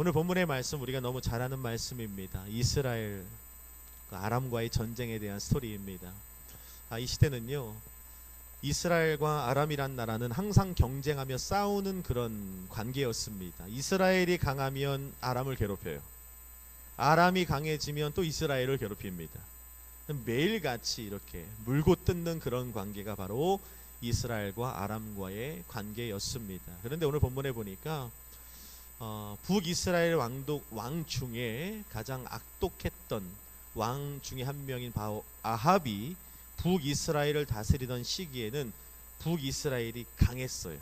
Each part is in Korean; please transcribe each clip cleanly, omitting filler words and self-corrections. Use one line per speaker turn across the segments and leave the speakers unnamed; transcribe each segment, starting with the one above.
오늘 본문의 말씀 우리가 너무 잘 아는 말씀입니다. 이스라엘 아람과의 전쟁에 대한 스토리입니다. 이 시대는요, 이스라엘과 아람이란 나라는 항상 경쟁하며 싸우는 그런 관계였습니다. 이스라엘이 강하면 아람을 괴롭혀요. 아람이 강해지면 또 이스라엘을 괴롭힙니다. 매일같이 이렇게 물고 뜯는 그런 관계가 바로 이스라엘과 아람과의 관계였습니다. 그런데 오늘 본문에 보니까 북이스라엘 왕 중에 가장 악독했던 왕 중에 한 명인 바로 아합이 북이스라엘을 다스리던 시기에는 북이스라엘이 강했어요.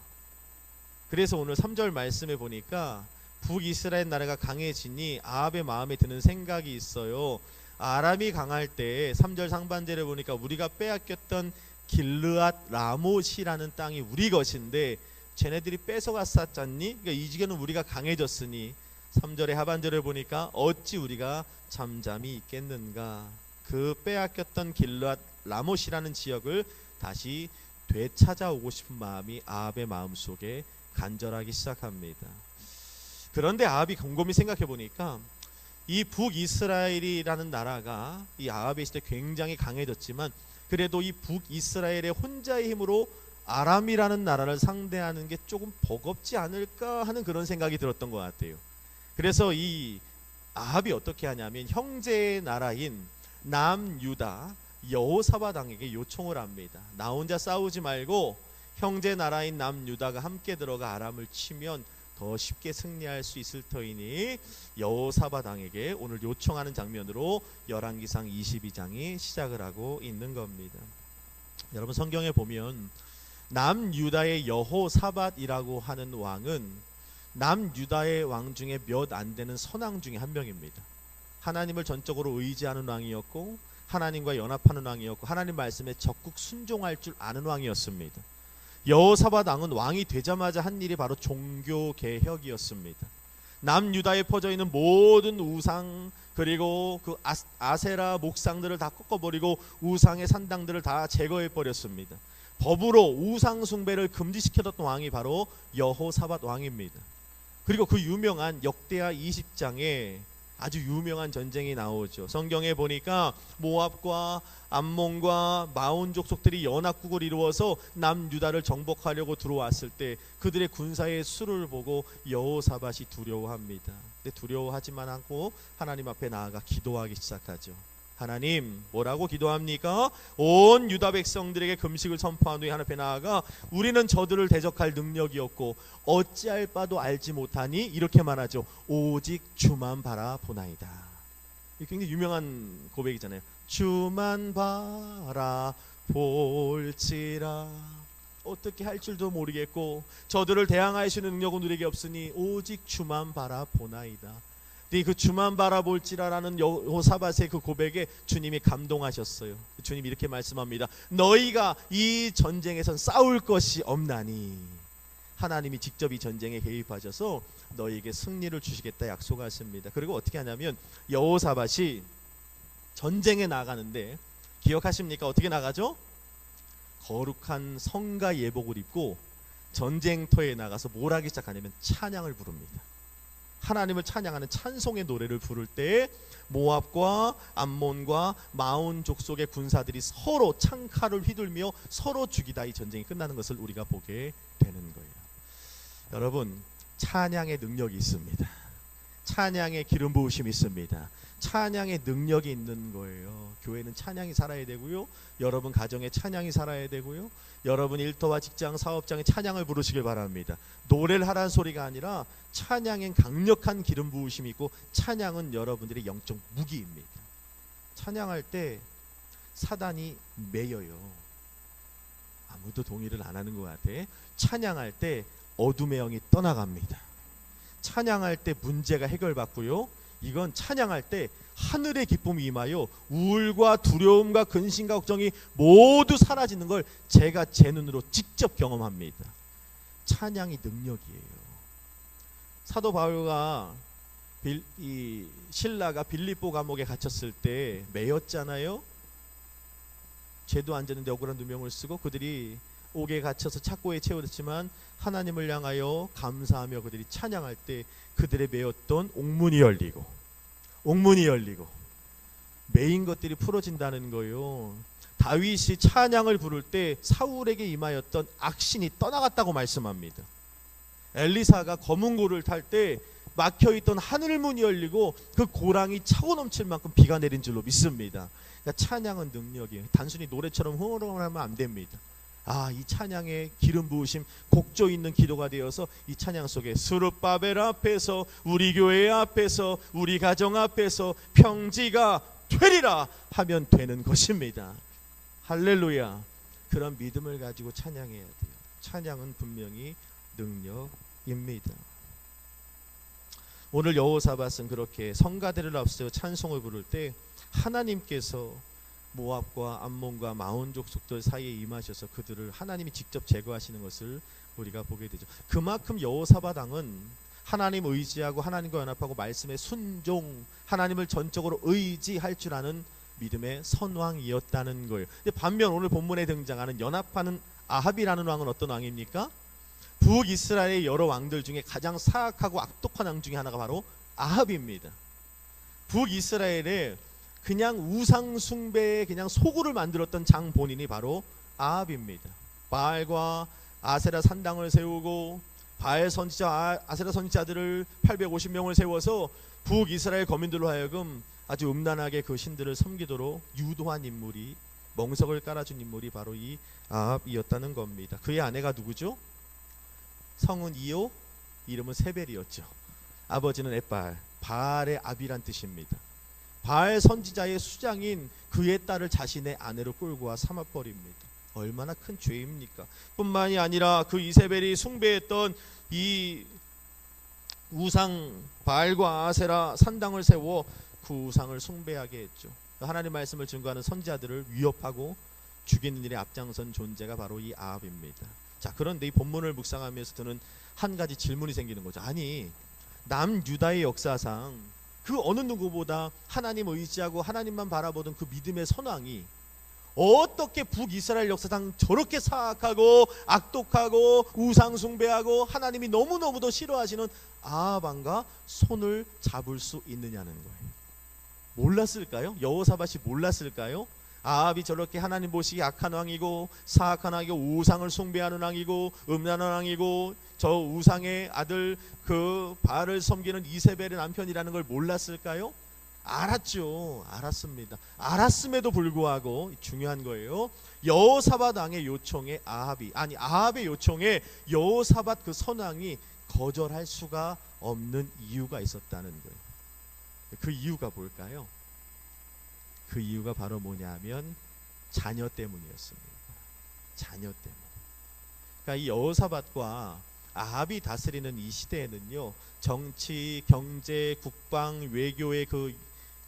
그래서 오늘 3절 말씀에 보니까 북이스라엘 나라가 강해지니 아합의 마음에 드는 생각이 있어요. 아람이 강할 때 3절 상반절에 보니까 우리가 빼앗겼던 길르앗 라못이라는 땅이 우리 것인데 쟤네들이 뺏어갔었잖니? 그러니까 이제는 우리가 강해졌으니 3절의 하반절에 보니까 어찌 우리가 잠잠히 있겠는가? 그 빼앗겼던 길르앗 라못이라는 지역을 다시 되찾아오고 싶은 마음이 아합의 마음속에 간절하기 시작합니다. 그런데 아합이 곰곰이 생각해 보니까 이 북이스라엘이라는 나라가 이 아합의 시대 굉장히 강해졌지만 그래도 이 북이스라엘의 혼자의 힘으로 아람이라는 나라를 상대하는 게 조금 버겁지 않을까 하는 그런 생각이 들었던 것 같아요. 그래서 이 아합이 어떻게 하냐면 형제의 나라인 남유다 여호사밧 왕에게 요청을 합니다. 나 혼자 싸우지 말고 형제 나라인 남유다가 함께 들어가 아람을 치면 더 쉽게 승리할 수 있을 터이니 여호사밧 왕에게 오늘 요청하는 장면으로 열왕기상 22장이 시작을 하고 있는 겁니다. 여러분 성경에 보면 남유다의 여호사밧이라고 하는 왕은 남유다의 왕 중에 몇 안 되는 선왕 중에 한 명입니다. 하나님을 전적으로 의지하는 왕이었고 하나님과 연합하는 왕이었고 하나님 말씀에 적극 순종할 줄 아는 왕이었습니다. 여호사밧 왕은 왕이 되자마자 한 일이 바로 종교 개혁이었습니다. 남유다에 퍼져 있는 모든 우상 그리고 그 아세라 목상들을 다 꺾어버리고 우상의 산당들을 다 제거해 버렸습니다. 법으로 우상 숭배를 금지시켰던 왕이 바로 여호사밧 왕입니다. 그리고 그 유명한 역대하 20장에 아주 유명한 전쟁이 나오죠. 성경에 보니까 모압과 암몬과 마온 족속들이 연합국을 이루어서 남유다를 정복하려고 들어왔을 때 그들의 군사의 수를 보고 여호사밧이 두려워합니다. 근데 두려워하지만 않고 하나님 앞에 나아가 기도하기 시작하죠. 하나님 뭐라고 기도합니까? 온 유다 백성들에게 금식을 선포한 후에 하나님 앞에 나아가 우리는 저들을 대적할 능력이 없고 어찌할 바도 알지 못하니 이렇게 말하죠. 오직 주만 바라보나이다. 이 굉장히 유명한 고백이잖아요. 주만 바라볼지라. 어떻게 할 줄도 모르겠고 저들을 대항하시는 능력은 우리에게 없으니 오직 주만 바라보나이다. 그 주만 바라볼지라라는 여호사밧의 그 고백에 주님이 감동하셨어요. 주님이 이렇게 말씀합니다. 너희가 이 전쟁에선 싸울 것이 없나니 하나님이 직접 이 전쟁에 개입하셔서 너희에게 승리를 주시겠다 약속하십니다. 그리고 어떻게 하냐면 여호사밧이 전쟁에 나가는데 기억하십니까? 어떻게 나가죠? 거룩한 성가 예복을 입고 전쟁터에 나가서 뭘 하기 시작하냐면 찬양을 부릅니다. 하나님을 찬양하는 찬송의 노래를 부를 때 모압과 암몬과 마온 족속의 군사들이 서로 창칼을 휘둘며 서로 죽이다 이 전쟁이 끝나는 것을 우리가 보게 되는 거예요. 여러분 찬양의 능력이 있습니다. 찬양의 기름 부으심이 있습니다. 찬양의 능력이 있는 거예요. 교회는 찬양이 살아야 되고요. 여러분 가정에 찬양이 살아야 되고요. 여러분 일터와 직장 사업장에 찬양을 부르시길 바랍니다. 노래를 하라는 소리가 아니라 찬양엔 강력한 기름 부으심이 있고 찬양은 여러분들의 영적 무기입니다. 찬양할 때 사단이 매여요. 아무도 동의를 안 하는 것 같아. 찬양할 때 어둠의 영이 떠나갑니다. 찬양할 때 문제가 해결받고요. 이건 찬양할 때 하늘의 기쁨이 임하여 우울과 두려움과 근심과 걱정이 모두 사라지는 걸 제가 제 눈으로 직접 경험합니다. 찬양이 능력이에요. 사도 바울과 신라가 빌립보 감옥에 갇혔을 때 매였잖아요. 죄도 안 졌는데 억울한 누명을 쓰고 그들이 옥에 갇혀서 착고에 채워졌지만 하나님을 향하여 감사하며 그들이 찬양할 때 그들의 매였던 옥문이 열리고 매인 것들이 풀어진다는 거예요. 다윗이 찬양을 부를 때 사울에게 임하였던 악신이 떠나갔다고 말씀합니다. 엘리사가 검은 고를 탈 때 막혀있던 하늘문이 열리고 그 고랑이 차고 넘칠 만큼 비가 내린 줄로 믿습니다. 그러니까 찬양은 능력이에요. 단순히 노래처럼 흥얼흥얼하면 안 됩니다. 이 찬양의 기름 부으심, 곡조 있는 기도가 되어서 이 찬양 속에 스룹바벨 앞에서, 우리 교회 앞에서, 우리 가정 앞에서 평지가 되리라 하면 되는 것입니다. 할렐루야. 그런 믿음을 가지고 찬양해야 돼요. 찬양은 분명히 능력입니다. 오늘 여호사밧은 그렇게 성가대를 앞세워 찬송을 부를 때 하나님께서 모압과 암몬과 마온 족속들 사이에 임하셔서 그들을 하나님이 직접 제거하시는 것을 우리가 보게 되죠. 그만큼 여호사밧 왕은 하나님 의지하고 하나님과 연합하고 말씀에 순종, 하나님을 전적으로 의지할 줄 아는 믿음의 선왕이었다는 거예요. 반면 오늘 본문에 등장하는 연합하는 아합이라는 왕은 어떤 왕입니까? 북이스라엘의 여러 왕들 중에 가장 사악하고 악독한 왕 중에 하나가 바로 아합입니다. 북이스라엘에 그냥 우상 숭배에 그냥 소굴을 만들었던 장 본인이 바로 아합입니다. 바알과 아세라 산당을 세우고 바알 선지자, 아세라 선지자들을 850명을 세워서 북이스라엘 거민들로 하여금 아주 음란하게 그 신들을 섬기도록 유도한 인물이, 멍석을 깔아준 인물이 바로 이 아합이었다는 겁니다. 그의 아내가 누구죠? 성은 이오, 이름은 세벨이었죠. 아버지는 엣바알, 바알의 아비란 뜻입니다. 바알 선지자의 수장인 그의 딸을 자신의 아내로 끌고 와 삼아버립니다. 얼마나 큰 죄입니까? 뿐만이 아니라 그 이세벨이 숭배했던 이 우상 바알과 아세라 산당을 세워 그 우상을 숭배하게 했죠. 하나님 말씀을 증거하는 선지자들을 위협하고 죽이는 일에 앞장선 존재가 바로 이 아합입니다. 자, 그런데 이 본문을 묵상하면서 드는 한 가지 질문이 생기는 거죠. 아니, 남유다의 역사상 그 어느 누구보다 하나님 의지하고 하나님만 바라보던 그 믿음의 선왕이 어떻게 북이스라엘 역사상 저렇게 사악하고 악독하고 우상 숭배하고 하나님이 너무너무도 싫어하시는 아합 왕과 손을 잡을 수 있느냐는 거예요. 몰랐을까요? 여호사밧이 몰랐을까요? 아합이 저렇게 하나님 보시기 악한 왕이고 사악한 왕이고 우상을 숭배하는 왕이고 음란한 왕이고 저 우상의 아들 그 바알을 섬기는 이세벨의 남편이라는 걸 몰랐을까요? 알았죠. 알았습니다. 알았음에도 불구하고 중요한 거예요. 여호사밧 왕의 요청에 아합의 요청에 여호사밧 그 선왕이 거절할 수가 없는 이유가 있었다는 거예요. 그 이유가 뭘까요? 그 이유가 바로 뭐냐면 자녀 때문이었습니다. 자녀 때문. 그러니까 이 여호사밧과 아합이 다스리는 이 시대에는요, 정치, 경제, 국방, 외교의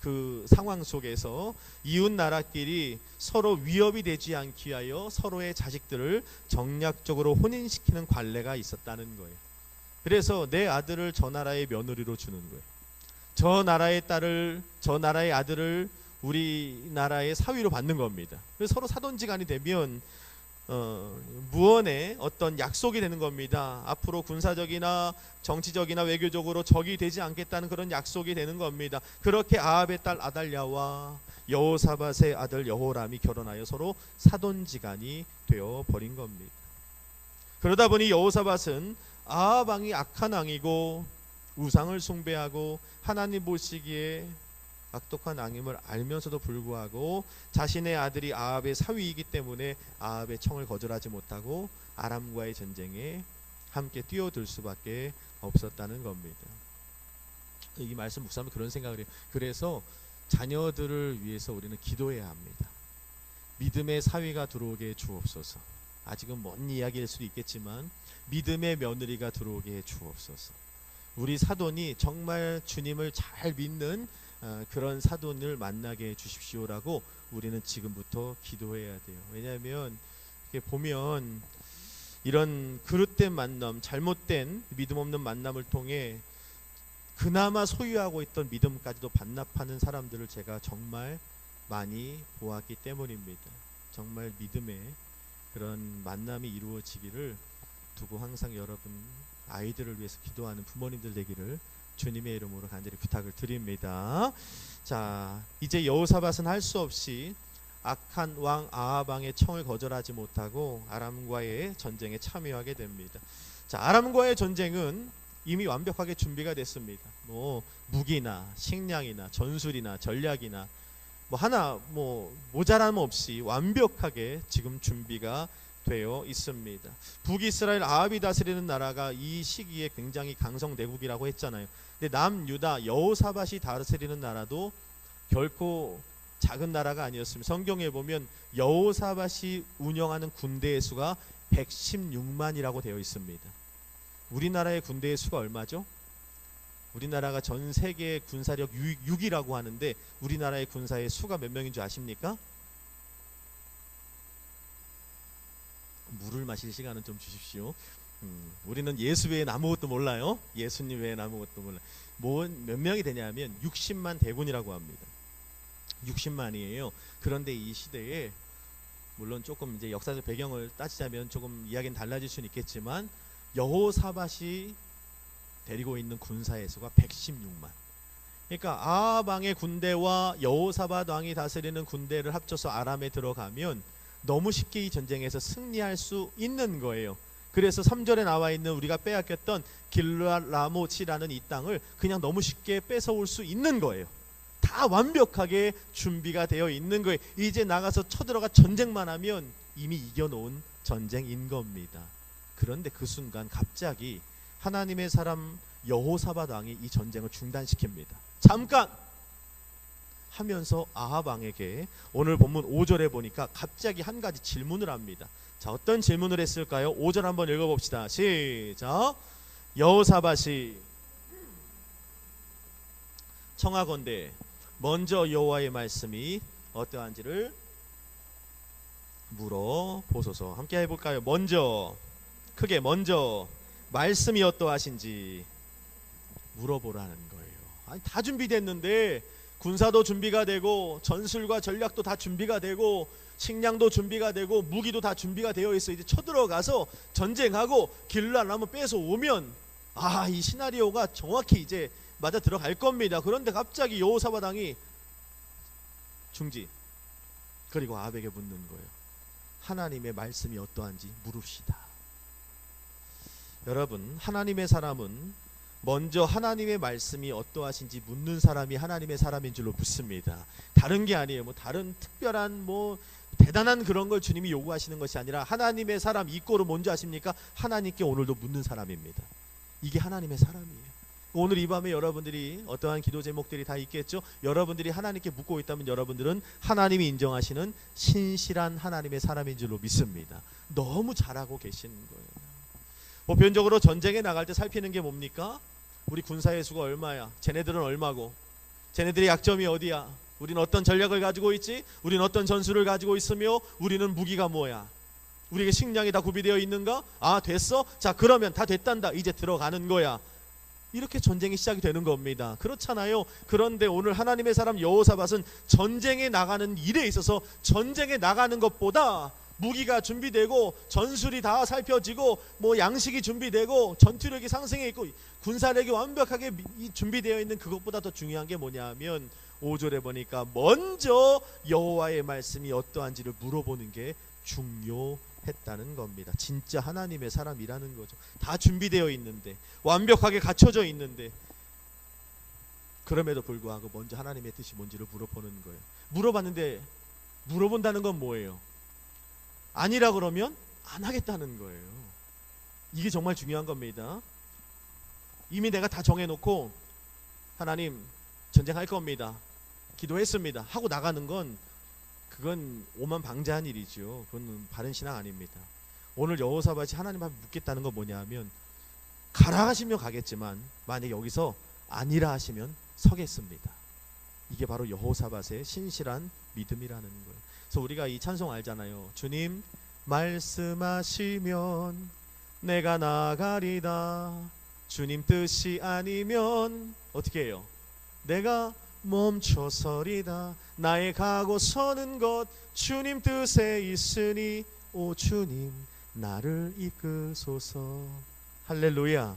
그 상황 속에서 이웃 나라끼리 서로 위협이 되지 않기 위하여 서로의 자식들을 정략적으로 혼인시키는 관례가 있었다는 거예요. 그래서 내 아들을 저 나라의 며느리로 주는 거예요. 저 나라의 딸을, 저 나라의 아들을 우리나라의 사위로 받는 겁니다. 그래서 서로 사돈지간이 되면 무언의 어떤 약속이 되는 겁니다. 앞으로 군사적이나 정치적이나 외교적으로 적이 되지 않겠다는 그런 약속이 되는 겁니다. 그렇게 아합의 딸 아달랴와 여호사밧의 아들 여호람이 결혼하여 서로 사돈지간이 되어 버린 겁니다. 그러다 보니 여호사밧은 아합 왕이 악한 왕이고 우상을 숭배하고 하나님 보시기에 악독한 왕임을 알면서도 불구하고 자신의 아들이 아합의 사위이기 때문에 아합의 청을 거절하지 못하고 아람과의 전쟁에 함께 뛰어들 수밖에 없었다는 겁니다. 이 말씀 묵상하면 그런 생각을 해요. 그래서 자녀들을 위해서 우리는 기도해야 합니다. 믿음의 사위가 들어오게 해 주옵소서. 아직은 먼 이야기일 수도 있겠지만 믿음의 며느리가 들어오게 해 주옵소서. 우리 사돈이 정말 주님을 잘 믿는 그런 사돈을 만나게 해 주십시오라고 우리는 지금부터 기도해야 돼요. 왜냐하면 보면 이런 그릇된 만남, 잘못된 믿음 없는 만남을 통해 그나마 소유하고 있던 믿음까지도 반납하는 사람들을 제가 정말 많이 보았기 때문입니다. 정말 믿음의 그런 만남이 이루어지기를 두고 항상 여러분 아이들을 위해서 기도하는 부모님들 되기를 주님의 이름으로 간절히 부탁을 드립니다. 자, 이제 여호사밧은 할 수 없이 악한 왕 아합 왕의 청을 거절하지 못하고 아람과의 전쟁에 참여하게 됩니다. 자, 아람과의 전쟁은 이미 완벽하게 준비가 됐습니다. 뭐 무기나 식량이나 전술이나 전략이나 뭐 하나 뭐 모자람 없이 완벽하게 지금 준비가 되어 있습니다. 북이스라엘 아합이 다스리는 나라가 이 시기에 굉장히 강성대국이라고 했잖아요. 근데 남유다 여호사밧이 다스리는 나라도 결코 작은 나라가 아니었습니다. 성경에 보면 여호사밧이 운영하는 군대의 수가 116만이라고 되어 있습니다. 우리나라의 군대의 수가 얼마죠? 우리나라가 전 세계 군사력 6위라고 하는데 우리나라의 군사의 수가 몇 명인 줄 아십니까? 물을 마실 시간은 좀 주십시오. 우리는 예수 외에는 아무것도 몰라요. 예수님 외에는 아무것도 몰라요. 몇 명이 되냐면 60만 대군이라고 합니다. 60만이에요. 그런데 이 시대에 물론 조금 이제 역사적 배경을 따지자면 조금 이야기는 달라질 수는 있겠지만 여호사밧이 데리고 있는 군사의 수가 116만. 그러니까 아합 왕의 군대와 여호사밧 왕이 다스리는 군대를 합쳐서 아람에 들어가면 너무 쉽게 이 전쟁에서 승리할 수 있는 거예요. 그래서 3절에 나와 있는 우리가 빼앗겼던 길르앗 라모치라는 이 땅을 그냥 너무 쉽게 뺏어올 수 있는 거예요. 다 완벽하게 준비가 되어 있는 거예요. 이제 나가서 쳐들어가 전쟁만 하면 이미 이겨놓은 전쟁인 겁니다. 그런데 그 순간 갑자기 하나님의 사람 여호사밧 왕이 이 전쟁을 중단시킵니다. 잠깐 하면서 아합 왕에게 오늘 본문 5절에 보니까 갑자기 한 가지 질문을 합니다. 자, 어떤 질문을 했을까요? 5절 한번 읽어봅시다. 시작. 여호사밧이 청하건대 먼저 여호와의 말씀이 어떠한지를 물어보소서. 함께 해볼까요? 먼저, 크게 먼저 말씀이 어떠하신지 물어보라는 거예요. 아니, 다 준비됐는데 군사도 준비가 되고 전술과 전략도 다 준비가 되고 식량도 준비가 되고 무기도 다 준비가 되어 있어. 이제 쳐들어가서 전쟁하고 길르앗 라모 빼서 오면 이 시나리오가 정확히 이제 맞아 들어갈 겁니다. 그런데 갑자기 여호사밧 왕이 중지. 그리고 아합에게 묻는 거예요. 하나님의 말씀이 어떠한지 물읍시다. 여러분, 하나님의 사람은 먼저 하나님의 말씀이 어떠하신지 묻는 사람이 하나님의 사람인 줄로 믿습니다. 다른 게 아니에요. 뭐 다른 특별한 뭐 대단한 그런 걸 주님이 요구하시는 것이 아니라 하나님의 사람 이꼬르 뭔지 아십니까? 하나님께 오늘도 묻는 사람입니다. 이게 하나님의 사람이에요. 오늘 이 밤에 여러분들이 어떠한 기도 제목들이 다 있겠죠. 여러분들이 하나님께 묻고 있다면 여러분들은 하나님이 인정하시는 신실한 하나님의 사람인 줄로 믿습니다. 너무 잘하고 계시는 거예요. 보편적으로 전쟁에 나갈 때 살피는 게 뭡니까? 우리 군사의 수가 얼마야? 쟤네들은 얼마고? 쟤네들의 약점이 어디야? 우리는 어떤 전략을 가지고 있지? 우리는 어떤 전술을 가지고 있으며 우리는 무기가 뭐야? 우리에게 식량이 다 구비되어 있는가? 됐어? 자, 그러면 다 됐단다. 이제 들어가는 거야. 이렇게 전쟁이 시작이 되는 겁니다. 그렇잖아요. 그런데 오늘 하나님의 사람 여호사밧은 전쟁에 나가는 일에 있어서 전쟁에 나가는 것보다 무기가 준비되고 전술이 다 살펴지고 뭐 양식이 준비되고 전투력이 상승해 있고 군사력이 완벽하게 준비되어 있는 그것보다 더 중요한 게 뭐냐 하면 5절에 보니까 먼저 여호와의 말씀이 어떠한지를 물어보는 게 중요했다는 겁니다. 진짜 하나님의 사람이라는 거죠. 다 준비되어 있는데 완벽하게 갖춰져 있는데 그럼에도 불구하고 먼저 하나님의 뜻이 뭔지를 물어보는 거예요. 물어봤는데 물어본다는 건 뭐예요? 아니라 그러면 안 하겠다는 거예요. 이게 정말 중요한 겁니다. 이미 내가 다 정해놓고 하나님 전쟁할 겁니다. 기도했습니다. 하고 나가는 건 그건 오만방자한 일이죠. 그건 바른 신앙 아닙니다. 오늘 여호사밧이 하나님 앞에 묻겠다는 건 뭐냐 하면 가라 하시면 가겠지만 만약에 여기서 아니라 하시면 서겠습니다. 이게 바로 여호사밧의 신실한 믿음이라는 거예요. 그래서 우리가 이 찬송 알잖아요. 주님 말씀하시면 내가 나가리다. 주님 뜻이 아니면 어떻게 해요? 내가 멈춰서리다. 나의 가고 서는 것 주님 뜻에 있으니 오 주님 나를 이끄소서. 할렐루야.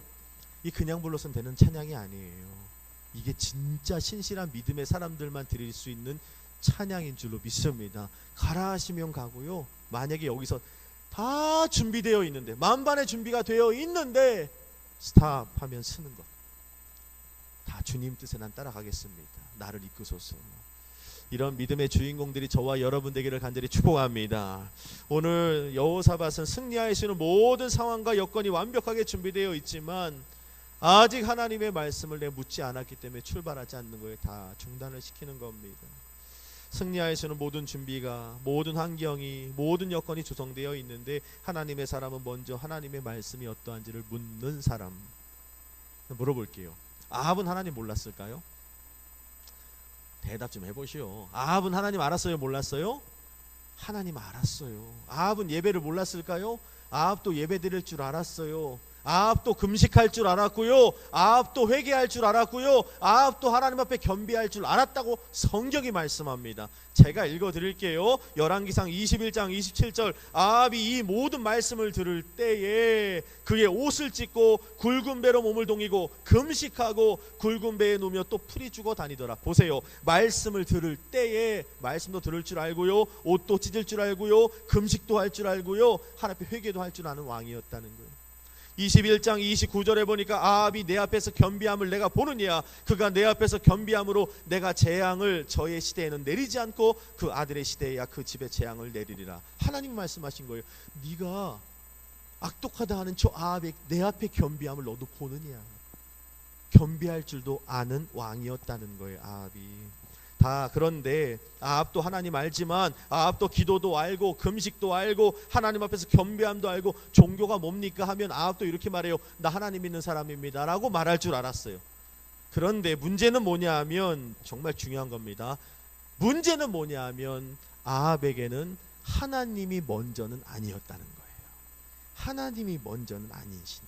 이 그냥 불러서는 되는 찬양이 아니에요. 이게 진짜 신실한 믿음의 사람들만 드릴 수 있는 찬양인 줄로 믿습니다. 가라 하시면 가고요. 만약에 여기서 다 준비되어 있는데, 만반의 준비가 되어 있는데 스탑 하면 쓰는 것, 다 주님 뜻에 난 따라가겠습니다. 나를 이끄소서. 이런 믿음의 주인공들이 저와 여러분 되기를 간절히 축복합니다. 오늘 여호사밧은 승리할 수 있는 모든 상황과 여건이 완벽하게 준비되어 있지만 아직 하나님의 말씀을 내 묻지 않았기 때문에 출발하지 않는 거에 다 중단을 시키는 겁니다. 승리할 수 있는 모든 준비가, 모든 환경이, 모든 여건이 조성되어 있는데 하나님의 사람은 먼저 하나님의 말씀이 어떠한지를 묻는 사람. 물어볼게요. 아합은 하나님 몰랐을까요? 대답 좀 해보시오. 아합은 하나님 알았어요? 몰랐어요? 하나님 알았어요. 아합은 예배를 몰랐을까요? 아합도 예배 드릴 줄 알았어요. 아합도 금식할 줄 알았고요. 아합도 회개할 줄 알았고요. 아합도 하나님 앞에 겸비할 줄 알았다고 성경이 말씀합니다. 제가 읽어드릴게요. 열왕기상 21장 27절. 아합이 이 모든 말씀을 들을 때에 그의 옷을 찢고 굵은 배로 몸을 동이고 금식하고 굵은 배에 누우며 또 풀이 죽어 다니더라. 보세요. 말씀을 들을 때에 말씀도 들을 줄 알고요, 옷도 찢을 줄 알고요, 금식도 할 줄 알고요, 하나님 앞에 회개도 할 줄 아는 왕이었다는 거예요. 21장 29절에 보니까 아합이 내 앞에서 겸비함을 내가 보느냐, 그가 내 앞에서 겸비함으로 내가 재앙을 저의 시대에는 내리지 않고 그 아들의 시대에야 그 집에 재앙을 내리리라. 하나님 말씀하신 거예요. 네가 악독하다 하는 저 아합의 내 앞에 겸비함을 너도 보느냐. 겸비할 줄도 아는 왕이었다는 거예요, 아합이. 다 그런데 아합도 하나님 알지만, 아합도 기도도 알고 금식도 알고 하나님 앞에서 겸비함도 알고 종교가 뭡니까 하면 아합도 이렇게 말해요. 나 하나님 믿는 사람입니다 라고 말할 줄 알았어요. 그런데 문제는 뭐냐 하면, 정말 중요한 겁니다. 문제는 뭐냐 하면 아합에게는 하나님이 먼저는 아니었다는 거예요. 하나님이 먼저는 아니신.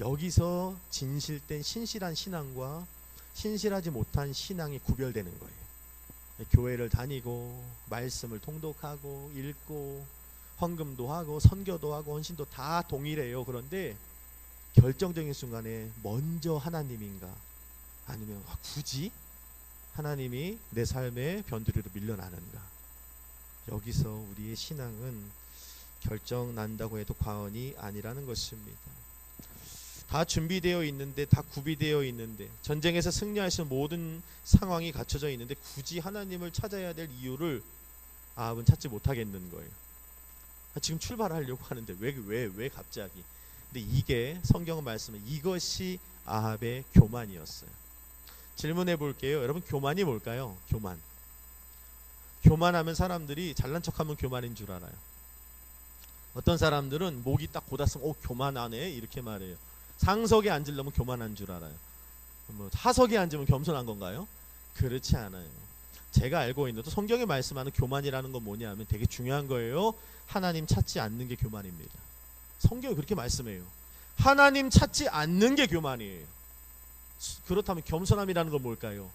여기서 진실된 신실한 신앙과 신실하지 못한 신앙이 구별되는 거예요. 교회를 다니고 말씀을 통독하고 읽고 헌금도 하고 선교도 하고 헌신도 다 동일해요. 그런데 결정적인 순간에 먼저 하나님인가, 아니면 굳이 하나님이 내 삶의 변두리로 밀려나는가. 여기서 우리의 신앙은 결정 난다고 해도 과언이 아니라는 것입니다. 다 준비되어 있는데, 다 구비되어 있는데, 전쟁에서 승리하시는 모든 상황이 갖춰져 있는데 굳이 하나님을 찾아야 될 이유를 아합은 찾지 못하겠는 거예요. 지금 출발하려고 하는데 왜 갑자기. 근데 이게 성경은 말씀은 이것이 아합의 교만이었어요. 질문해 볼게요. 여러분, 교만이 뭘까요? 교만하면 사람들이 잘난 척하면 교만인 줄 알아요. 어떤 사람들은 목이 딱 곧았으면 교만하네 이렇게 말해요. 상석에 앉으려면 교만한 줄 알아요. 뭐 하석에 앉으면 겸손한 건가요? 그렇지 않아요. 제가 알고 있는, 또 성경에 말씀하는 교만이라는 건 뭐냐 하면 되게 중요한 거예요. 하나님 찾지 않는 게 교만입니다. 성경이 그렇게 말씀해요. 하나님 찾지 않는 게 교만이에요. 그렇다면 겸손함이라는 건 뭘까요?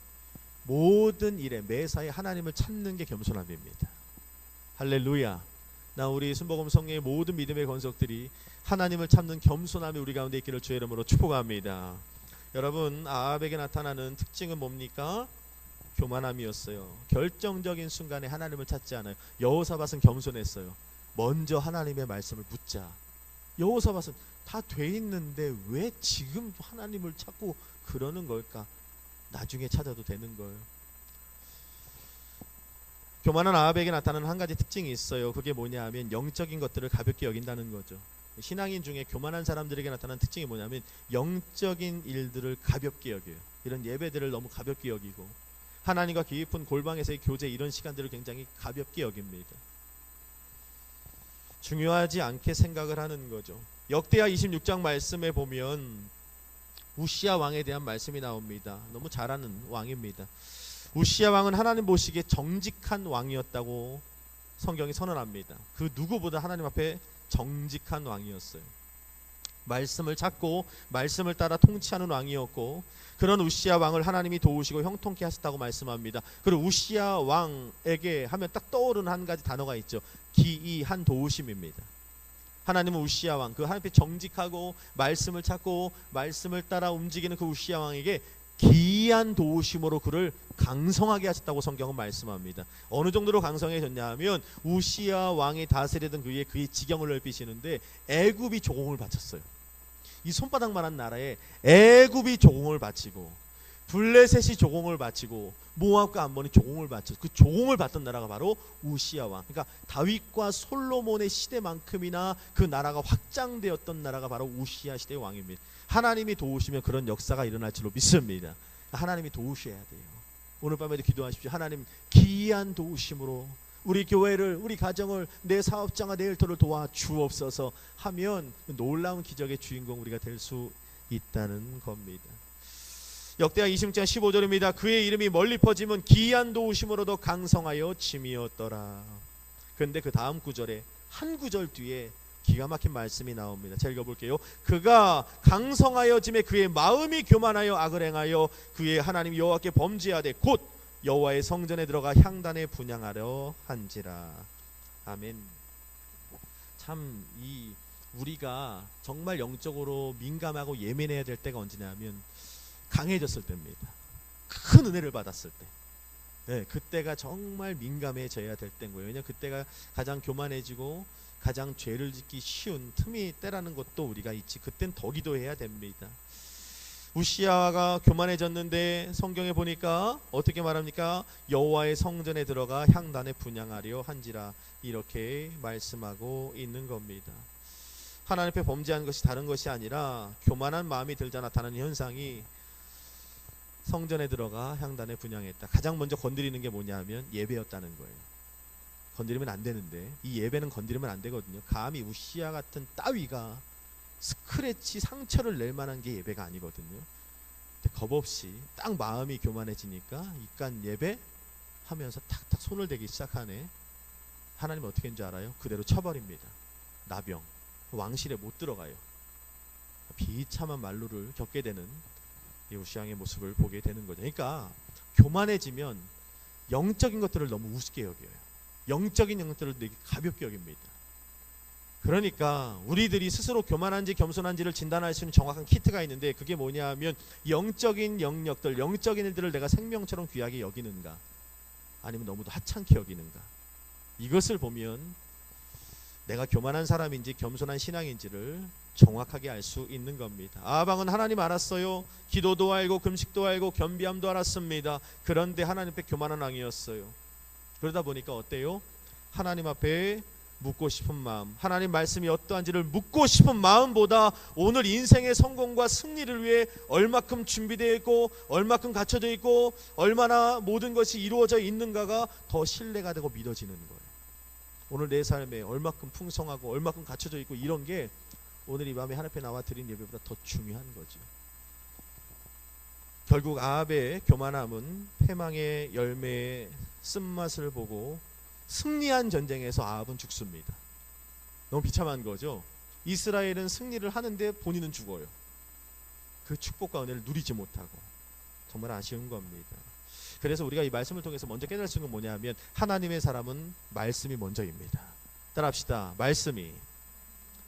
모든 일에 매사에 하나님을 찾는 게 겸손함입니다. 할렐루야. 나 우리 순복음 성령의 모든 믿음의 권속들이 하나님을 찾는 겸손함이 우리 가운데 있기를 주의 이름으로 축복합니다. 여러분, 아합에게 나타나는 특징은 뭡니까? 교만함이었어요. 결정적인 순간에 하나님을 찾지 않아요. 여호사밧은 겸손했어요. 먼저 하나님의 말씀을 묻자. 여호사밧은 다 돼 있는데 왜 지금 하나님을 찾고 그러는 걸까? 나중에 찾아도 되는 걸. 교만한 아합에게 나타나는 한 가지 특징이 있어요. 그게 뭐냐 하면 영적인 것들을 가볍게 여긴다는 거죠. 신앙인 중에 교만한 사람들에게 나타나는 특징이 뭐냐면 영적인 일들을 가볍게 여겨요. 이런 예배들을 너무 가볍게 여기고, 하나님과 깊은 골방에서의 교제, 이런 시간들을 굉장히 가볍게 여깁니다. 중요하지 않게 생각을 하는 거죠. 역대하 26장 말씀에 보면 우시야 왕에 대한 말씀이 나옵니다. 너무 잘 아는 왕입니다. 우시야 왕은 하나님 보시기에 정직한 왕이었다고 성경이 선언합니다. 그 누구보다 하나님 앞에 정직한 왕이었어요. 말씀을 찾고 말씀을 따라 통치하는 왕이었고, 그런 우시야 왕을 하나님이 도우시고 형통케 하셨다고 말씀합니다. 그리고 우시야 왕에게 하면 딱 떠오르는 한 가지 단어가 있죠. 기이한 도우심입니다. 하나님은 우시야 왕, 그 하나님 앞에 정직하고 말씀을 찾고 말씀을 따라 움직이는 그 우시야 왕에게 기이한 도우심으로 그를 강성하게 하셨다고 성경은 말씀합니다. 어느 정도로 강성해졌냐 하면 우시야 왕이 다스리던 그의 지경을 넓히시는데 애굽이 조공을 바쳤어요. 이 손바닥만한 나라에 애굽이 조공을 바치고 블레셋이 조공을 바치고 모압과 암몬이 조공을 바쳤어요. 그 조공을 받던 나라가 바로 우시야 왕. 그러니까 다윗과 솔로몬의 시대만큼이나 그 나라가 확장되었던 나라가 바로 우시야 시대의 왕입니다. 하나님이 도우시면 그런 역사가 일어날 줄로 믿습니다. 하나님이 도우셔야 돼요. 오늘 밤에도 기도하십시오. 하나님 기이한 도우심으로 우리 교회를, 우리 가정을, 내 사업장과 내 일터를 도와 주옵소서 하면 놀라운 기적의 주인공 우리가 될 수 있다는 겁니다. 역대하 20장 15절입니다. 그의 이름이 멀리 퍼지면 기이한 도우심으로도 강성하여 짐이었더라. 그런데 그 다음 구절에 한 구절 뒤에 기가 막힌 말씀이 나옵니다. 제가 읽어볼게요. 그가 강성하여 짐에 그의 마음이 교만하여 악을 행하여 그의 하나님 여호와께 범죄하되 곧 여호와의 성전에 들어가 향단에 분향하려 한지라. 아멘. 참 우리가 정말 영적으로 민감하고 예민해야 될 때가 언제냐면 강해졌을 때입니다. 큰 은혜를 받았을 때. 네, 그때가 정말 민감해져야 될 때인 거예요. 왜냐하면 그때가 가장 교만해지고 가장 죄를 짓기 쉬운 틈이 때라는 것도 우리가 있지. 그땐 더 기도해야 됩니다. 우시야가 교만해졌는데 성경에 보니까 어떻게 말합니까? 여호와의 성전에 들어가 향단에 분향하려 한지라, 이렇게 말씀하고 있는 겁니다. 하나님 앞에 범죄한 것이 다른 것이 아니라 교만한 마음이 들자 나타나는 현상이 성전에 들어가 향단에 분향했다. 가장 먼저 건드리는 게 뭐냐면 예배였다는 거예요. 건드리면 안 되는데, 이 예배는 건드리면 안 되거든요. 감히 우시야 같은 따위가 스크래치 상처를 낼 만한 게 예배가 아니거든요. 근데 겁없이 딱 마음이 교만해지니까 이깟 예배 하면서 탁탁 손을 대기 시작하네. 하나님 어떻게 했는지 알아요? 그대로 쳐버립니다. 나병, 왕실에 못 들어가요. 비참한 만루를 겪게 되는 이 우시야의 모습을 보게 되는 거죠. 그러니까 교만해지면 영적인 것들을 너무 우습게 여겨요. 영적인 것들을 되게 가볍게 여깁니다. 그러니까 우리들이 스스로 교만한지 겸손한지를 진단할 수 있는 정확한 키트가 있는데, 그게 뭐냐 하면 영적인 영역들, 영적인 일들을 내가 생명처럼 귀하게 여기는가, 아니면 너무도 하찮게 여기는가, 이것을 보면 내가 교만한 사람인지 겸손한 신앙인지를 정확하게 알 수 있는 겁니다. 아방은 하나님 알았어요. 기도도 알고 금식도 알고 겸비함도 알았습니다. 그런데 하나님 앞에 교만한 왕이었어요. 그러다 보니까 어때요? 하나님 앞에 묻고 싶은 마음, 하나님 말씀이 어떠한지를 묻고 싶은 마음보다 오늘 인생의 성공과 승리를 위해 얼마큼 준비되어 있고 얼마큼 갖춰져 있고 얼마나 모든 것이 이루어져 있는가가 더 신뢰가 되고 믿어지는 거예요. 오늘 내 삶에 얼마큼 풍성하고 얼마큼 갖춰져 있고, 이런 게 오늘 이 밤에 하나님 앞에 나와 드린 예배보다 더 중요한 거죠. 결국 아합의 교만함은 패망의 열매의 쓴맛을 보고 승리한 전쟁에서 아합은 죽습니다. 너무 비참한 거죠. 이스라엘은 승리를 하는데 본인은 죽어요. 그 축복과 은혜를 누리지 못하고 정말 아쉬운 겁니다. 그래서 우리가 이 말씀을 통해서 먼저 깨달을 수 있는 건 뭐냐면 하나님의 사람은 말씀이 먼저입니다. 따라합시다. 말씀이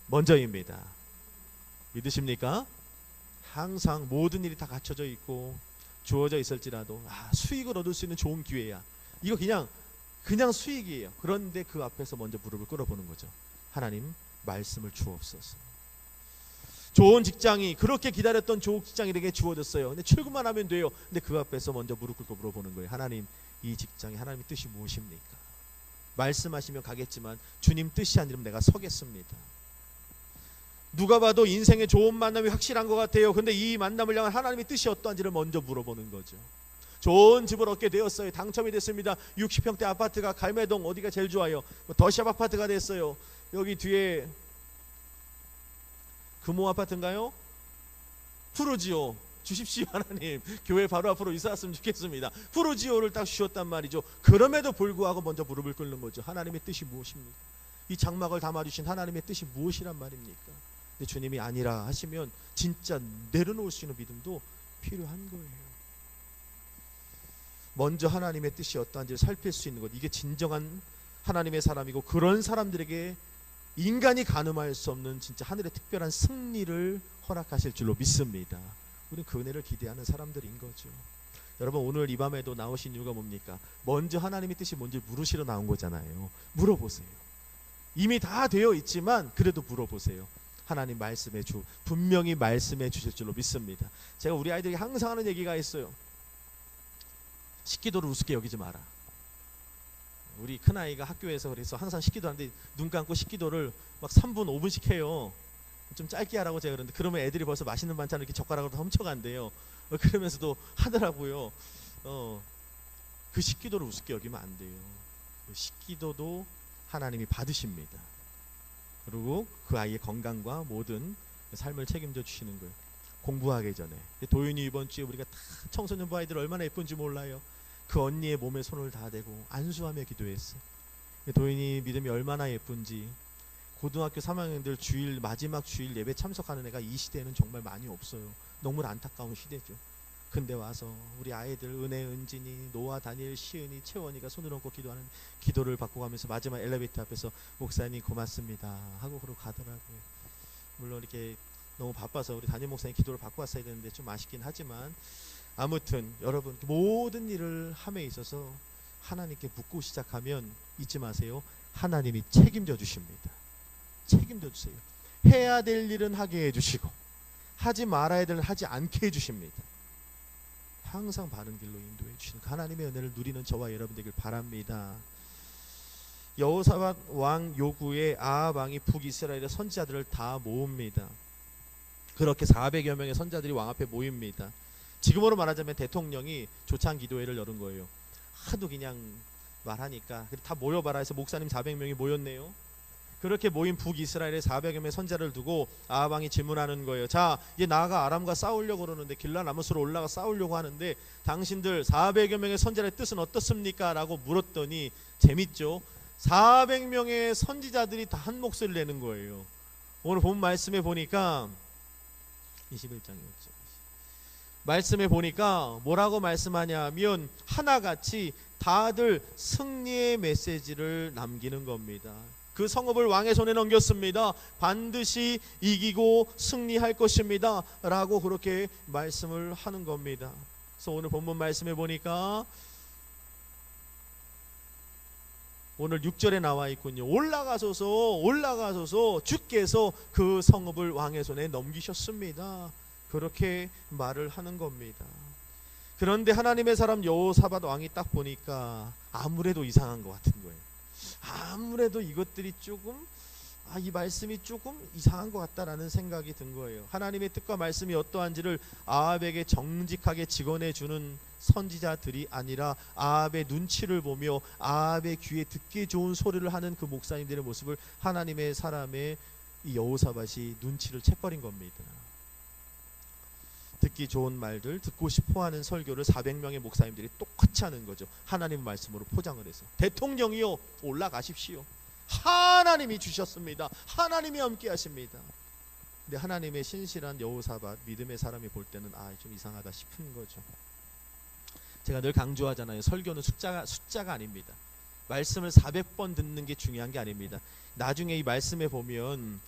먼저입니다. 믿으십니까? 항상 모든 일이 다 갖춰져 있고 주어져 있을지라도 수익을 얻을 수 있는 좋은 기회야. 이거 그냥 수익이에요. 그런데 그 앞에서 먼저 무릎을 꿇어보는 거죠. 하나님 말씀을 주옵소서. 좋은 직장이, 그렇게 기다렸던 좋은 직장이 내게 주어졌어요. 근데 출근만 하면 돼요. 근데 그 앞에서 먼저 무릎 꿇고 물어보는 거예요. 하나님, 이 직장이 하나님의 뜻이 무엇입니까? 말씀하시면 가겠지만 주님 뜻이 아니면 내가 서겠습니다. 누가 봐도 인생의 좋은 만남이 확실한 것 같아요. 근데 이 만남을 향한 하나님의 뜻이 어떠한지를 먼저 물어보는 거죠. 좋은 집을 얻게 되었어요. 당첨이 됐습니다. 60평대 아파트가 갈매동 어디가 제일 좋아요? 더샵 아파트가 됐어요. 여기 뒤에 금호 아파트인가요? 푸르지오 주십시오. 하나님, 교회 바로 앞으로 이사 왔으면 좋겠습니다. 푸르지오를 딱 주셨단 말이죠. 그럼에도 불구하고 먼저 무릎을 꿇는 거죠. 하나님의 뜻이 무엇입니까? 이 장막을 담아주신 하나님의 뜻이 무엇이란 말입니까? 근데 주님이 아니라 하시면 진짜 내려놓을 수 있는 믿음도 필요한 거예요. 먼저 하나님의 뜻이 어떠한지를 살필 수 있는 것, 이게 진정한 하나님의 사람이고, 그런 사람들에게 인간이 가늠할 수 없는 진짜 하늘의 특별한 승리를 허락하실 줄로 믿습니다. 우리는 그 은혜를 기대하는 사람들인 거죠. 여러분, 오늘 이 밤에도 나오신 이유가 뭡니까? 먼저 하나님의 뜻이 뭔지 물으시러 나온 거잖아요. 물어보세요. 이미 다 되어 있지만 그래도 물어보세요. 하나님 분명히 말씀해 주실 줄로 믿습니다. 제가 우리 아이들이 항상 하는 얘기가 있어요. 식기도를 우습게 여기지 마라. 우리 큰아이가 학교에서 그래서 항상 식기도 하는데 눈 감고 식기도를 막 3분 5분씩 해요. 좀 짧게 하라고 제가 그러는데, 그러면 애들이 벌써 맛있는 반찬을 이렇게 젓가락으로 훔쳐간대요. 그러면서도 하더라고요. 그 식기도를 우습게 여기면 안 돼요. 그 식기도도 하나님이 받으십니다. 그리고 그 아이의 건강과 모든 삶을 책임져 주시는 거예요. 공부하기 전에. 도윤이 이번 주에 우리가 다 청소년부 아이들 얼마나 예쁜지 몰라요. 그 언니의 몸에 손을 다 대고 안수하며 기도했어요. 도윤이 믿음이 얼마나 예쁜지. 고등학교 3학년들 마지막 주일 예배 참석하는 애가 이 시대에는 정말 많이 없어요. 너무 안타까운 시대죠. 근데 와서 우리 아이들 은혜, 은진이, 노아, 다니엘, 시은이, 채원이가 손을 얹고 기도하는 기도를 받고 가면서 마지막 엘리베이터 앞에서 목사님 고맙습니다 하고 그러고 가더라고요. 물론 이렇게 너무 바빠서 우리 담임 목사님 기도를 받고 왔어야 되는데 좀 아쉽긴 하지만, 아무튼 여러분, 모든 일을 함에 있어서 하나님께 묻고 시작하면 잊지 마세요. 하나님이 책임져 주십니다. 책임져 주세요. 해야 될 일은 하게 해주시고 하지 말아야 될 일은 하지 않게 해주십니다. 항상 바른 길로 인도해 주시는 하나님의 은혜를 누리는 저와 여러분 되길 바랍니다. 여호사밧 왕 요구에 아합 왕이 북이스라엘의 선지자들을 다 모읍니다. 그렇게 400여 명의 선지자들이 왕 앞에 모입니다. 지금으로 말하자면 대통령이 조찬 기도회를 열은 거예요. 하도 그냥 말하니까 다 모여봐라 해서 목사님 400명이 모였네요. 그렇게 모인 북이스라엘의 400여 명의 선지자를 두고 아합 왕이 질문하는 거예요. 자, 이제 나아가 아람과 싸우려고 그러는데, 길라나못으로 올라가 싸우려고 하는데 당신들 400여 명의 선지자의 뜻은 어떻습니까? 라고 물었더니, 재밌죠? 400명의 선지자들이 다 한 목소리를 내는 거예요. 오늘 본 말씀에 보니까 21장이었죠. 말씀에 보니까 뭐라고 말씀하냐면 하나같이 다들 승리의 메시지를 남기는 겁니다. 그 성읍을 왕의 손에 넘겼습니다. 반드시 이기고 승리할 것입니다 라고 그렇게 말씀을 하는 겁니다. 그래서 오늘 본문 말씀에 보니까 오늘 6절에 나와 있군요. 올라가소서 주께서 그 성읍을 왕의 손에 넘기셨습니다. 그렇게 말을 하는 겁니다. 그런데 하나님의 사람 여호사밧 왕이 딱 보니까 아무래도 이상한 것 같은 거예요. 아무래도 이것들이 이 말씀이 조금 이상한 것 같다라는 생각이 든 거예요. 하나님의 뜻과 말씀이 어떠한지를 아합에게 정직하게 직언해 주는 선지자들이 아니라 아합의 눈치를 보며 아합의 귀에 듣기 좋은 소리를 하는 그 목사님들의 모습을 하나님의 사람의 이 여호사밧이 눈치를 채버린 겁니다. 듣기 좋은 말들, 듣고 싶어하는 설교를 400명의 목사님들이 똑같이 하는 거죠. 하나님 말씀으로 포장을 해서. 대통령이요, 올라가십시오. 하나님이 주셨습니다. 하나님이 함께 하십니다. 근데 하나님의 신실한 여호사밧, 믿음의 사람이 볼 때는 좀 이상하다 싶은 거죠. 제가 늘 강조하잖아요. 설교는 숫자가 아닙니다. 말씀을 400번 듣는 게 중요한 게 아닙니다. 나중에 이 말씀에 보면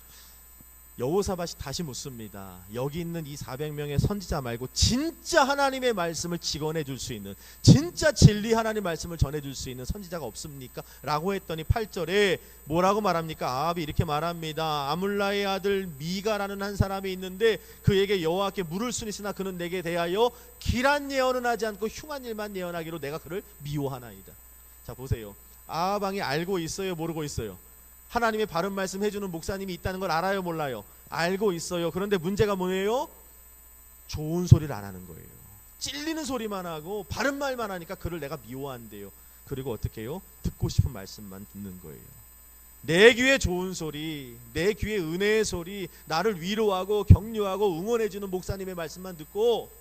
여호사밧이 다시 묻습니다. 여기 있는 이 400명의 선지자 말고 진짜 하나님의 말씀을 직언해 줄 수 있는, 진짜 진리 하나님 말씀을 전해 줄 수 있는 선지자가 없습니까? 라고 했더니 8절에 뭐라고 말합니까? 아합이 이렇게 말합니다. 아물라의 아들 미가라는 한 사람이 있는데 그에게 여호와께 물을 수는 있으나 그는 내게 대하여 길한 예언은 하지 않고 흉한 일만 예언하기로 내가 그를 미워하나이다. 자, 보세요. 아합 왕이 알고 있어요, 모르고 있어요? 하나님의 바른 말씀 해주는 목사님이 있다는 걸 알아요, 몰라요? 알고 있어요. 그런데 문제가 뭐예요? 좋은 소리를 안 하는 거예요. 찔리는 소리만 하고 바른 말만 하니까 그를 내가 미워한대요. 그리고 어떻게 해요? 듣고 싶은 말씀만 듣는 거예요. 내 귀에 좋은 소리, 내 귀에 은혜의 소리, 나를 위로하고 격려하고 응원해주는 목사님의 말씀만 듣고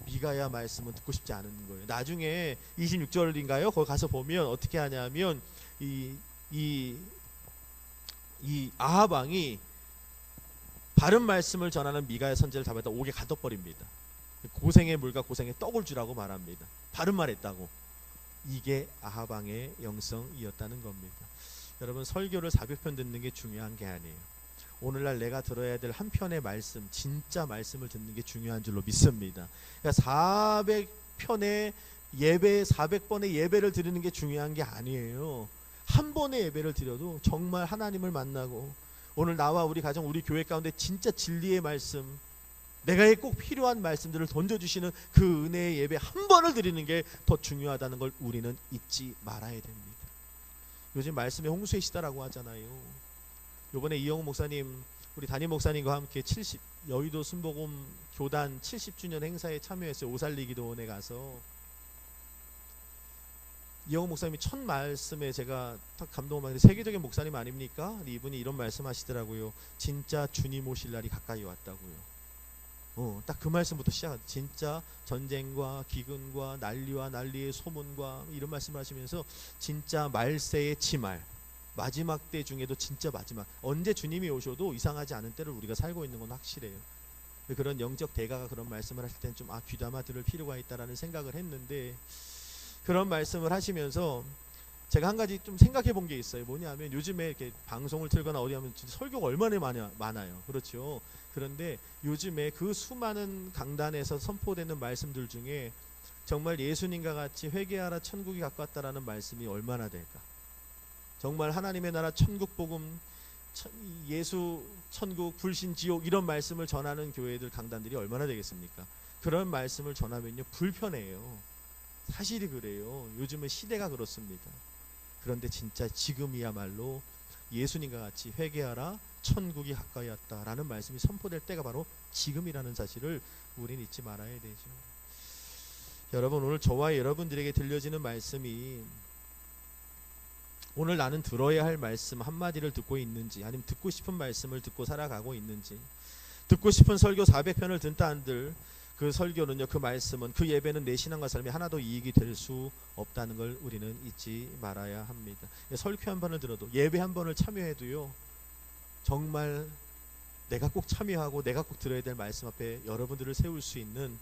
미가야 말씀은 듣고 싶지 않은 거예요. 나중에 26절인가요? 거기 가서 보면 어떻게 하냐면 이 아합 왕이 바른 말씀을 전하는 미가의 선지자를 잡아다 옥에 가둬버립니다. 고생의 물과 고생의 떡을 주라고 말합니다. 바른 말 했다고. 이게 아하방의 영성이었다는 겁니다. 여러분, 설교를 400편 듣는 게 중요한 게 아니에요. 오늘날 내가 들어야 될 한 편의 말씀, 진짜 말씀을 듣는 게 중요한 줄로 믿습니다. 그러니까 400편의 예배, 400번의 예배를 드리는 게 중요한 게 아니에요. 한 번의 예배를 드려도 정말 하나님을 만나고 오늘 나와 우리 가정, 우리 교회 가운데 진짜 진리의 말씀, 내가 꼭 필요한 말씀들을 던져주시는 그 은혜의 예배 한 번을 드리는 게 더 중요하다는 걸 우리는 잊지 말아야 됩니다. 요즘 말씀에 홍수의 시다라고 하잖아요. 요번에 이영우 목사님, 우리 담임 목사님과 함께 여의도 순복음 교단 70주년 행사에 참여했어요. 오살리 기도원에 가서 이영우 목사님이 첫 말씀에 제가 딱 감동을 받는데, 세계적인 목사님 아닙니까? 이분이 이런 말씀하시더라고요. 진짜 주님 오실 날이 가까이 왔다고요. 딱 그 말씀부터 시작합니다. 진짜 전쟁과 기근과 난리와 난리의 소문과 이런 말씀을 하시면서 진짜 말세의 치말, 마지막 때 중에도 진짜 마지막, 언제 주님이 오셔도 이상하지 않은 때를 우리가 살고 있는 건 확실해요. 그런 영적 대가가 그런 말씀을 하실 때는 좀 귀담아 들을 필요가 있다라는 생각을 했는데, 그런 말씀을 하시면서 제가 한 가지 좀 생각해 본 게 있어요. 뭐냐면 요즘에 이렇게 방송을 틀거나 어디 하면 설교가 얼마나 많아요. 그렇죠. 그런데 요즘에 그 수많은 강단에서 선포되는 말씀들 중에 정말 예수님과 같이 회개하라 천국이 가까웠다라는 말씀이 얼마나 될까? 정말 하나님의 나라, 천국 복음, 예수 천국, 불신 지옥 이런 말씀을 전하는 교회들, 강단들이 얼마나 되겠습니까? 그런 말씀을 전하면요 불편해요. 사실이 그래요. 요즘은 시대가 그렇습니다. 그런데 진짜 지금이야말로 예수님과 같이 회개하라 천국이 가까이 왔다라는 말씀이 선포될 때가 바로 지금이라는 사실을 우리는 잊지 말아야 되죠. 여러분, 오늘 저와 여러분들에게 들려지는 말씀이 오늘 나는 들어야 할 말씀 한마디를 듣고 있는지, 아니면 듣고 싶은 말씀을 듣고 살아가고 있는지, 듣고 싶은 설교 400편을 듣다 한들 그 설교는요, 그 말씀은, 그 예배는 내 신앙과 삶이 하나도 이익이 될 수 없다는 걸 우리는 잊지 말아야 합니다. 설교 한 번을 들어도, 예배 한 번을 참여해도요, 정말 내가 꼭 참여하고 내가 꼭 들어야 될 말씀 앞에 여러분들을 세울 수 있는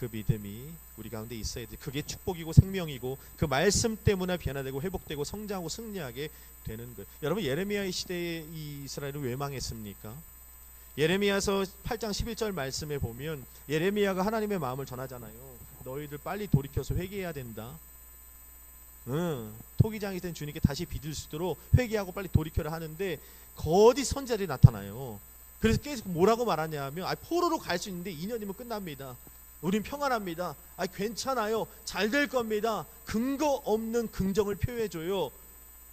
그 믿음이 우리 가운데 있어야 돼. 그게 축복이고 생명이고 그 말씀 때문에 변화되고 회복되고 성장하고 승리하게 되는 거예요. 여러분, 예레미야의 시대에 이 이스라엘은 왜 망했습니까? 예레미야서 8장 11절 말씀에 보면 예레미야가 하나님의 마음을 전하잖아요. 너희들 빨리 돌이켜서 회개해야 된다. 토기장이 된 주님께 다시 빚을 수 있도록 회개하고 빨리 돌이켜라 하는데 거짓 선지자들이 나타나요. 그래서 계속 뭐라고 말하냐 하면 포로로 갈 수 있는데 2년이면 끝납니다. 우린 평안합니다. 괜찮아요. 잘 될 겁니다. 근거 없는 긍정을 표해줘요.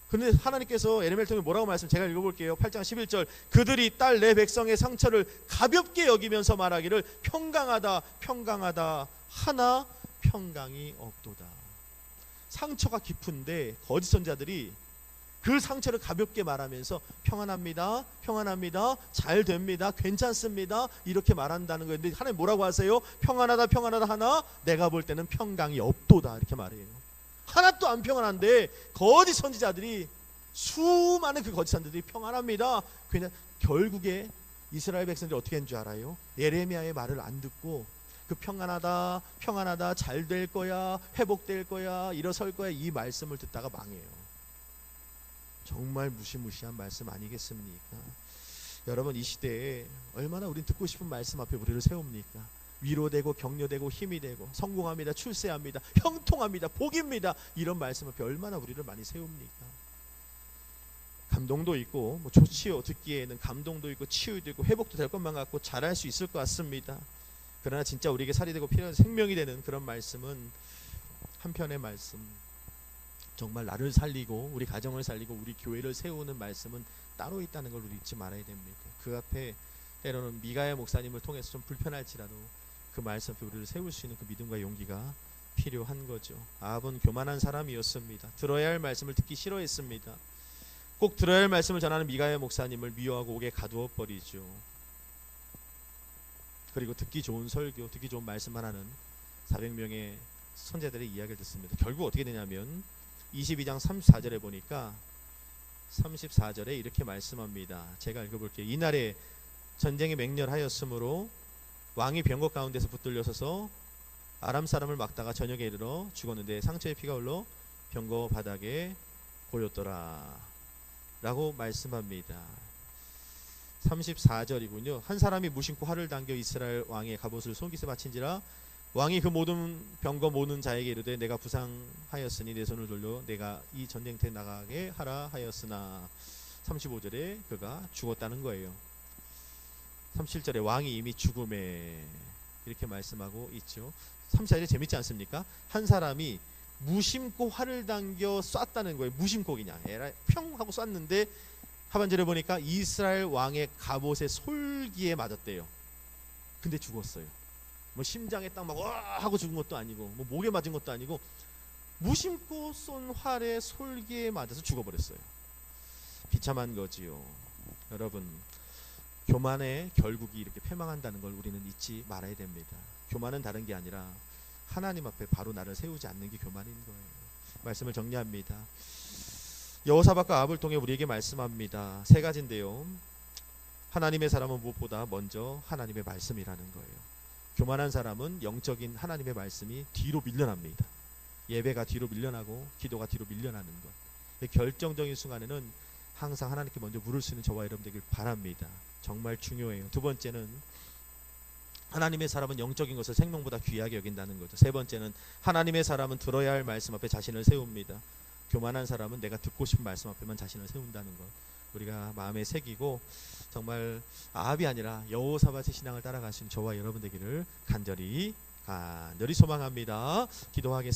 근데 하나님께서 예레미야를 통해 뭐라고 말씀, 제가 읽어볼게요. 8장 11절, 그들이 딸 내 백성의 상처를 가볍게 여기면서 말하기를 평강하다 평강하다 하나 평강이 없도다. 상처가 깊은데 거짓 선자들이 그 상처를 가볍게 말하면서 평안합니다 평안합니다 잘 됩니다 괜찮습니다 이렇게 말한다는 거예요. 근데 하나님 뭐라고 하세요? 평안하다 평안하다 하나 내가 볼 때는 평강이 없도다 이렇게 말해요. 하나도 안 평안한데 거짓 선지자들이, 수많은 그 거짓 선지자들이 평안합니다. 그냥 결국에 이스라엘 백성들이 어떻게 했는 줄 알아요? 예레미야의 말을 안 듣고 그 평안하다 평안하다 잘 될 거야 회복될 거야 일어설 거야 이 말씀을 듣다가 망해요. 정말 무시무시한 말씀 아니겠습니까? 여러분, 이 시대에 얼마나 우린 듣고 싶은 말씀 앞에 우리를 세웁니까? 위로되고 격려되고 힘이 되고 성공합니다 출세합니다 형통합니다 복입니다 이런 말씀 앞에 얼마나 우리를 많이 세웁니까? 감동도 있고 좋지요. 듣기에는 감동도 있고 치유도 있고 회복도 될 것만 같고 잘할 수 있을 것 같습니다. 그러나 진짜 우리에게 살이 되고 필요한 생명이 되는 그런 말씀은 한편의 말씀, 정말 나를 살리고 우리 가정을 살리고 우리 교회를 세우는 말씀은 따로 있다는 걸 우리 잊지 말아야 됩니다. 그 앞에 때로는 미가야 목사님을 통해서 좀 불편할지라도 그 말씀 앞에 우리를 세울 수 있는 그 믿음과 용기가 필요한 거죠. 아합은 교만한 사람이었습니다. 들어야 할 말씀을 듣기 싫어했습니다. 꼭 들어야 할 말씀을 전하는 미가야 목사님을 미워하고 옥에 가두어 버리죠. 그리고 듣기 좋은 설교, 듣기 좋은 말씀만 하는 400명의 선제들의 이야기를 듣습니다. 결국 어떻게 되냐면 22장 34절에 보니까 34절에 이렇게 말씀합니다. 제가 읽어볼게요. 이날에 전쟁이 맹렬하였으므로 왕이 병거 가운데서 붙들려 서서 아람 사람을 막다가 저녁에 이르러 죽었는데 상처에 피가 흘러 병거 바닥에 고였더라 라고 말씀합니다. 34절이군요. 한 사람이 무심코 활을 당겨 이스라엘 왕의 갑옷을 손깃에 바친지라 왕이 그 모든 병거 모는 자에게 이르되 내가 부상하였으니 내 손을 돌려 내가 이 전쟁터에 나가게 하라 하였으나 35절에 그가 죽었다는 거예요. 37절에 왕이 이미 죽음에 이렇게 말씀하고 있죠. 34절에 재밌지 않습니까? 한 사람이 무심코 활을 당겨 쐈다는 거예요. 무심코 그냥 에라이 평 하고 쐈는데 하반절에 보니까 이스라엘 왕의 갑옷의 솔기에 맞았대요. 근데 죽었어요. 뭐 심장에 딱 막 와 하고 죽은 것도 아니고 뭐 목에 맞은 것도 아니고 무심코 쏜 활의 솔기에 맞아서 죽어버렸어요. 비참한 거지요. 여러분, 교만의 결국이 이렇게 패망한다는 걸 우리는 잊지 말아야 됩니다. 교만은 다른 게 아니라 하나님 앞에 바로 나를 세우지 않는 게 교만인 거예요. 말씀을 정리합니다. 여호사밧과 아합을 통해 우리에게 말씀합니다. 세 가지인데요. 하나님의 사람은 무엇보다 먼저 하나님의 말씀이라는 거예요. 교만한 사람은 영적인 하나님의 말씀이 뒤로 밀려납니다. 예배가 뒤로 밀려나고 기도가 뒤로 밀려나는 것. 결정적인 순간에는 항상 하나님께 먼저 물을 수 있는 저와 여러분 되길 바랍니다. 정말 중요해요. 두 번째는 하나님의 사람은 영적인 것을 생명보다 귀하게 여긴다는 거죠. 세 번째는 하나님의 사람은 들어야 할 말씀 앞에 자신을 세웁니다. 교만한 사람은 내가 듣고 싶은 말씀 앞에만 자신을 세운다는 것 우리가 마음에 새기고 정말 아합이 아니라 여호사밧의 신앙을 따라가신 저와 여러분 되기를 간절히 소망합니다. 기도하겠습니다.